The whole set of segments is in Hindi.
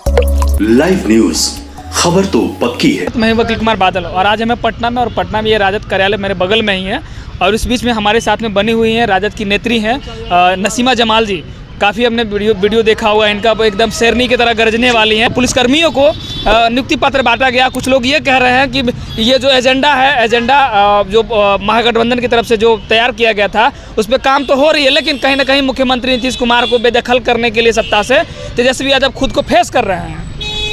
लाइव न्यूज, खबर तो पक्की है। मैं वकील कुमार बादल और आज हमें पटना में, और पटना में ये राजद कार्यालय मेरे बगल में ही है, और इस बीच में हमारे साथ में बनी हुई हैं राजद की नेत्री हैं नसीमा जमाल जी। काफ़ी हमने वीडियो देखा हुआ है इनका, एकदम शेरनी की तरह गरजने वाली हैं। पुलिसकर्मियों को नियुक्ति पत्र बांटा गया। कुछ लोग ये कह रहे हैं कि ये जो एजेंडा है, जो महागठबंधन की तरफ से जो तैयार किया गया था, उस पर काम तो हो रही है, लेकिन कहीं ना कहीं मुख्यमंत्री नीतीश कुमार को बेदखल करने के लिए सत्ता से तेजस्वी यादव खुद को फेस कर रहे हैं।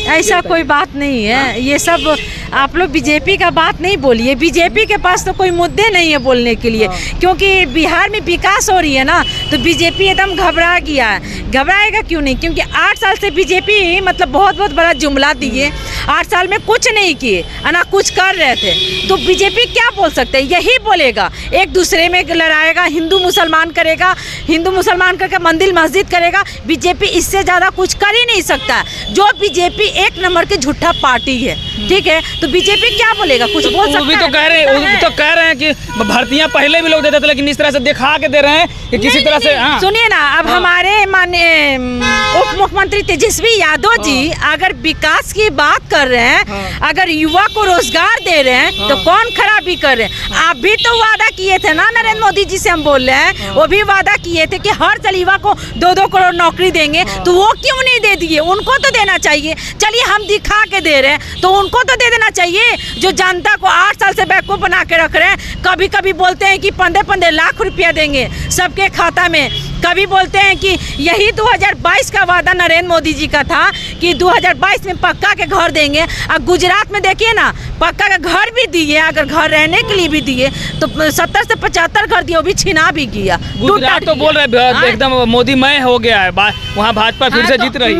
ऐसा कोई बात नहीं है। ये सब आप लोग बीजेपी का बात नहीं बोलिए। बीजेपी के पास तो कोई मुद्दे नहीं है बोलने के लिए, क्योंकि बिहार में विकास हो रही है ना, तो बीजेपी एकदम घबरा गया है। घबराएगा क्यों नहीं, क्योंकि 8 साल से बीजेपी मतलब बहुत बड़ा जुमला दिए। 8 साल में कुछ नहीं किए, ना कुछ कर रहे थे, तो बीजेपी क्या बोल सकते हैं? यही बोलेगा, एक दूसरे में लड़ाएगा, हिंदू मुसलमान करेगा, हिंदू मुसलमान करके मंदिर मस्जिद करेगा। बीजेपी इससे ज़्यादा कुछ कर ही नहीं सकता। जो बीजेपी एक नंबर की झूठा पार्टी है, ठीक है, तो बीजेपी क्या बोलेगा? कुछ बोल सकता है? वो भी तो कह रहे हैं कि भर्तियां पहले भी लोग देते थे, लेकिन इस तरह से दिखा के दे रहे हैं कि किसी तरह से। सुनिए ना, अब हमारे माननीय उप मुख्यमंत्री तेजस्वी यादव जी अगर विकास की बात कर रहे हैं, अगर युवा को रोजगार दे रहे हैं, तो कौन खराबी कर रहे हैं? आप भी तो वादा किए थे ना, नरेंद्र मोदी जी से हम बोल रहे हैं, वो भी वादा किए थे कि हर साल युवा को 2-2 करोड़ नौकरी देंगे, तो वो क्यों नहीं दे दिए? उनको तो देना चाहिए। चलिए हम दिखा के दे रहे हैं, तो उनको तो दे देना चाहिए। जो जनता को 8 साल से बेवकूफ़ बना के रख रहे हैं। कभी कभी बोलते हैं कि 15-15 लाख रुपया देंगे सबके खाता में, कभी बोलते हैं कि यही 2022 का वादा नरेंद्र मोदी जी का था कि 2022 में पक्का के घर देंगे। अब गुजरात में देखिए ना, पक्का का घर भी दिए, अगर घर रहने के लिए भी दिए तो 70 से 75 घर दिए, वो भी छिना भी गया। गुजरात तो बोल रहे एकदम मोदीमय हो गया है, वहाँ भाजपा फिर से जीत रही है।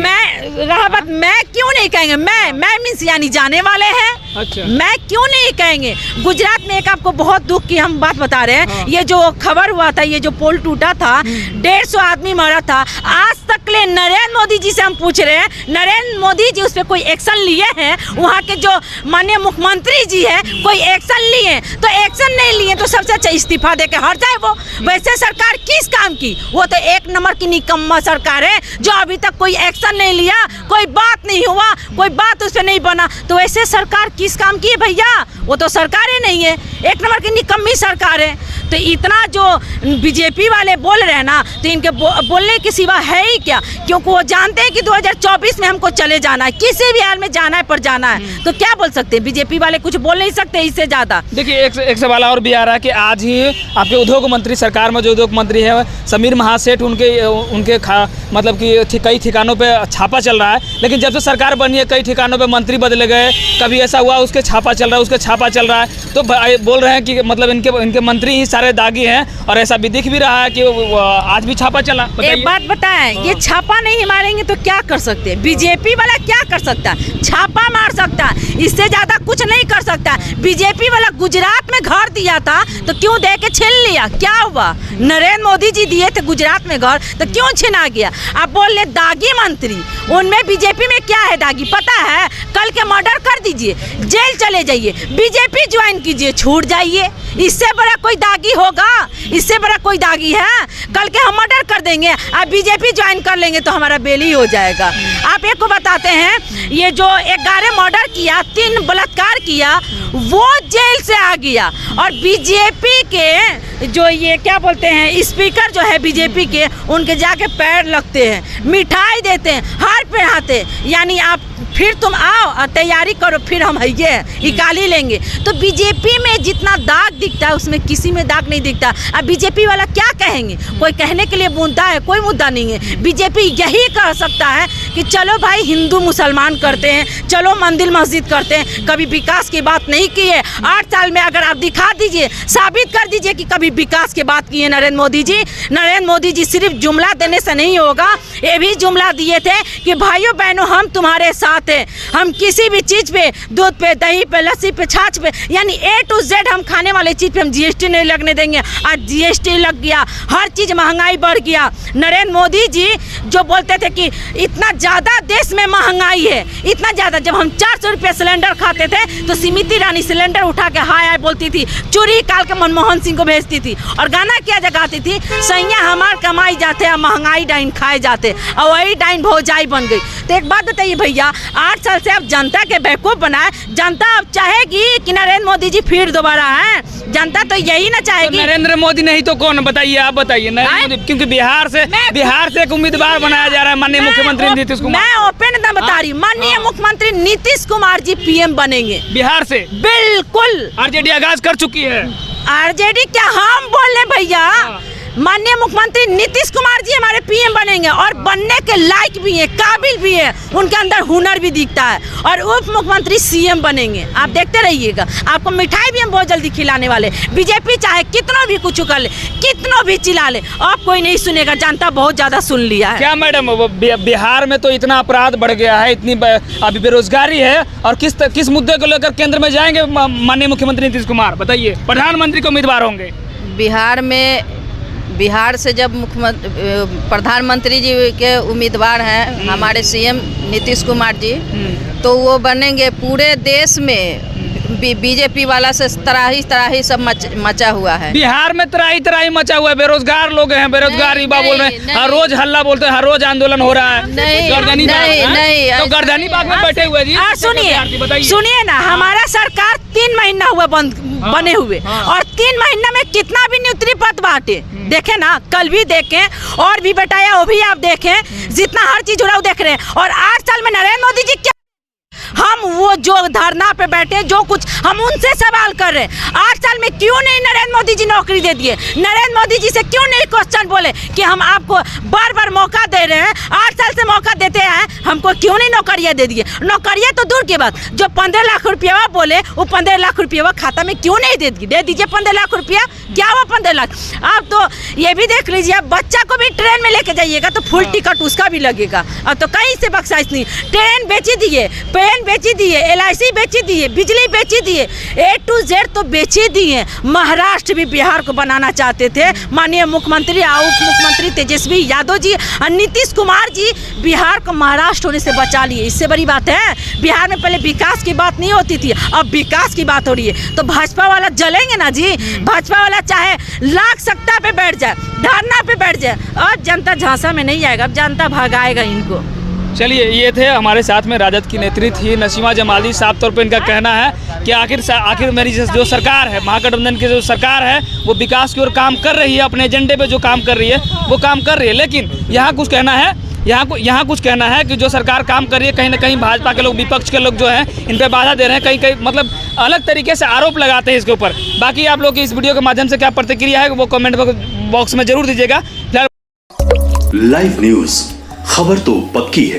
मैं क्यों नहीं कहेंगे? मैं मीन्स यानी जाने वाले हैं। अच्छा। मैं क्यों नहीं कहेंगे? गुजरात में एक आपको बहुत दुख की हम बात बता रहे हैं। ये जो खबर हुआ था, ये जो पोल टूटा था, 150 आदमी मरा था। आज तक ले नरेंद्र मोदी जी से हम पूछ रहे हैं, नरेंद्र मोदी जी उस पर कोई एक्शन लिए हैं? वहाँ के जो माननीय मुख्यमंत्री जी है, कोई एक्शन लिए? तो एक्शन नहीं लिए तो सबसे अच्छा इस्तीफा दे के हट जाए वो। वैसे सरकार किस काम की? वो तो एक नंबर की निकम्मा सरकार है, जो अभी तक कोई एक्शन नहीं लिया, कोई बात नहीं हुआ, कोई बात उस पर नहीं बना। तो वैसे सरकार किस काम की है भैया? वो तो सरकार ही नहीं है, एक नंबर की निकम्मी सरकार है। तो इतना जो बीजेपी वाले बोल रहे हैं ना, तो इनके बोलने के सिवा है ही क्या? क्योंकि वो जानते हैं कि 2024 में हमको चले जाना है, किसी भी हाल में जाना है पर जाना है। तो क्या बोल सकते हैं? बीजेपी वाले कुछ बोल नहीं सकते इससे ज़्यादा। देखिए, एक सवाल और भी आ रहा है कि आज ही आपके उद्योग मंत्री, सरकार में जो उद्योग मंत्री है समीर महासेठ, उनके मतलब कि कई ठिकानों पे छापा चल रहा है। लेकिन जब से सरकार बनी है, कई ठिकानों पे मंत्री बदले गए, कभी ऐसा हुआ उसके छापा चल रहा है, उसके छापा चल रहा है। तो बोल रहे हैं कि मतलब इनके मंत्री ही सारे दागी हैं, और ऐसा भी दिख भी रहा है कि आज भी छापा चला। एक बात बताएं, ये छापा नहीं मारेंगे तो क्या कर सकते हैं? बीजेपी वाला क्या कर सकता है? छापा मार सकता है, इससे ज्यादा कुछ नहीं कर सकता। बीजेपी वाला गुजरात में घर दिया था, तो क्यों दे के छीन लिया? क्या हुआ? नरेंद्र मोदी जी दिए थे गुजरात में घर, तो क्यों छीना गया? आप बोल रहे दागी मंत्री, उनमें बीजेपी में क्या है दागी? पता है? कल के मर्डर कर दीजिए, जेल चले जाइए, बीजेपी ज्वाइन कीजिए, छूट जाइए। इससे बड़ा कोई दागी होगा? इससे बड़ा कोई दागी है? कल के हम मर्डर कर देंगे, आप बीजेपी ज्वाइन कर लेंगे तो हमारा बेल ही हो जाएगा। आप एक को बताते हैं, ये जो 11 मर्डर किया, 3 बलात्कार किया, वो जेल से आ गया। और बीजेपी के जो ये क्या बोलते हैं, स्पीकर जो है बीजेपी के, उनके जाके पैर लगते हैं, मिठाई देते हैं, हार पहनाते, यानी आप फिर तुम आओ और तैयारी करो, फिर हम ये निकाली लेंगे। तो बीजेपी में जितना दाग दिखता है, उसमें किसी में दाग नहीं दिखता। अब बीजेपी वाला क्या कहेंगे? कोई कहने के लिए मुद्दा है? कोई मुद्दा नहीं है। बीजेपी यही कह सकता है कि चलो भाई हिंदू मुसलमान करते हैं, चलो मंदिर मस्जिद करते हैं, कभी विकास की बात नहीं की है। 8 साल में अगर आप दिखा दीजिए, साबित कर दीजिए कि कभी विकास की बात की है नरेंद्र मोदी जी। नरेंद्र मोदी जी सिर्फ जुमला देने से नहीं होगा, ये भी जुमला दिए थे कि भाइयों बहनों हम तुम्हारे साथ हैं, हम किसी भी चीज़ पे, दूध पे, दही पे, लस्सी पे, छाछ पे, यानी A to Z हम खाने वाले चीज़ पे हम GST नहीं लगने देंगे। आज GST लग गया, हर चीज़ महंगाई बढ़ गया। नरेंद्र मोदी जी जो बोलते थे कि इतना ज़्यादा देश में महंगाई है, इतना ज़्यादा, जब हम 400 रुपये सिलेंडर खाते थे तो स्मृति ईरानी सिलेंडर उठा के हाय हाय बोलती थी, चूड़ी निकाल के मनमोहन सिंह को भेजती करती थी और गाना क्या जगाती थी, सैया हमार कमाई जाते हैं महंगाई डाइन खाए जाते, और वही डाइन भौजाई बन गई। तो एक बात बताइए भैया, 8 साल से आप जनता के बेवकूफ़ बनाए, जनता अब चाहेगी कि नरेंद्र मोदी जी फिर दोबारा हैं? जनता तो यही ना चाहेगी। तो नरेंद्र मोदी नहीं तो कौन, बताइए, आप बताइए। नरेंद्र मोदी, क्योंकि बिहार से एक उम्मीदवार बनाया जा रहा है, माननीय मुख्यमंत्री नीतीश कुमार। मैं ओपन एकदम बता रही हूँ, माननीय मुख्यमंत्री नीतीश कुमार जी पीएम बनेंगे बिहार से। बिल्कुल। आरजेडी आगाज कर चुकी है। आरजेडी क्या हम बोल रहे भैया, माननीय मुख्यमंत्री नीतीश कुमार जी हमारे पीएम बनेंगे और बनने के लायक भी है, काबिल भी है, उनके अंदर हुनर भी दिखता है, और उप मुख्यमंत्री सीएम बनेंगे। आप देखते रहिएगा, आपको मिठाई भी हम बहुत जल्दी खिलाने वाले। बीजेपी चाहे कितना भी कुछ कर ले, कितना भी चिल्ला ले, अब कोई नहीं सुनेगा, जनता बहुत ज्यादा सुन लिया है। क्या मैडम, बिहार में तो इतना अपराध बढ़ गया है, इतनी अभी बेरोजगारी है, और किस मुद्दे को लेकर केंद्र में जाएंगे माननीय मुख्यमंत्री नीतीश कुमार? बताइए, प्रधानमंत्री के उम्मीदवार होंगे बिहार से जब प्रधानमंत्री जी के उम्मीदवार हैं हमारे सीएम नीतीश कुमार जी, तो वो बनेंगे। पूरे देश में बीजेपी वाला से तराही सब मचा हुआ है। बिहार में तराही मचा हुआ है, बेरोजगार लोग हैं, बेरोजगार युवा बोल रहे हैं, हर रोज हल्ला बोलते हैं, हर रोज आंदोलन हो रहा है। नहीं, तो गर्दनी बाग में बैठे हुए जी। सुनिए ना, हमारा सरकार 3 महीना हुआ बने हुए, और 3 महीना में कितना भी नहीं उतरी पत बाटे। देखे ना, कल भी देखें और भी बताया, वो भी आप देखें, जितना हर चीज हो रहा है वो देख रहे हैं। और 8 साल में नरेंद्र मोदी जी क्या, हम वो जो धरना पे बैठे, जो कुछ हम उनसे सवाल कर रहे हैं, 8 साल में क्यों नहीं नरेंद्र मोदी जी नौकरी दे दिए? नरेंद्र मोदी जी से क्यों नहीं क्वेश्चन बोले कि हम आपको बार बार मौका दे रहे हैं, 8 साल से मौका देते हैं, हमको क्यों नहीं नौकरियाँ दे दिए? नौकरियाँ तो दूर की बात, जो 15 लाख रुपया बोले, वो 15 लाख रुपया खाता में क्यों नहीं दे दीजिए 15 लाख रुपया। क्या हुआ 15 लाख? आप तो ये भी देख लीजिए, आप बच्चा को भी ट्रेन में लेके जाइएगा तो फुल टिकट उसका भी लगेगा। अब तो कहीं से बख्शाइश नहीं, ट्रेन बेची दिए, पेन बेची दिए, LIC बेची दिए, बिजली बेची दिए, A to Z तो बेची दिए। महाराष्ट्र भी बिहार को बनाना चाहते थे, माननीय मुख्यमंत्री और उप मुख्यमंत्री तेजस्वी यादव जी और नीतीश कुमार जी बिहार को महाराष्ट्र होने से बचा लिए। इससे बड़ी बात है, बिहार में पहले विकास की बात नहीं होती थी, अब विकास की बात हो रही है। तो भाजपा वाला जलेंगे ना जी, भाजपा वाला चाहे लाख सत्ता पे बैठ जाए, धरना पे बैठ जाए, और जनता झांसा में नहीं आएगा, अब जनता भगाएगा इनको। चलिए, ये थे हमारे साथ में राजद की नेत्री थी नसीमा जमाली। साफ तौर पे इनका कहना है कि आखिर मेरी जो सरकार है, महागठबंधन की जो सरकार है, वो विकास की ओर काम कर रही है, अपने एजेंडे पे जो काम कर रही है वो काम कर रही है। लेकिन यहाँ कुछ कहना है कि जो सरकार काम कर रही है, कहीं ना कहीं भाजपा के लोग, विपक्ष के लोग जो हैं, इन पर बाधा दे रहे हैं, कहीं मतलब अलग तरीके से आरोप लगाते हैं इसके ऊपर। बाकी आप लोग की इस वीडियो के माध्यम से क्या प्रतिक्रिया है वो कमेंट बॉक्स में जरूर दीजिएगा। लाइव न्यूज, खबर तो पक्की है।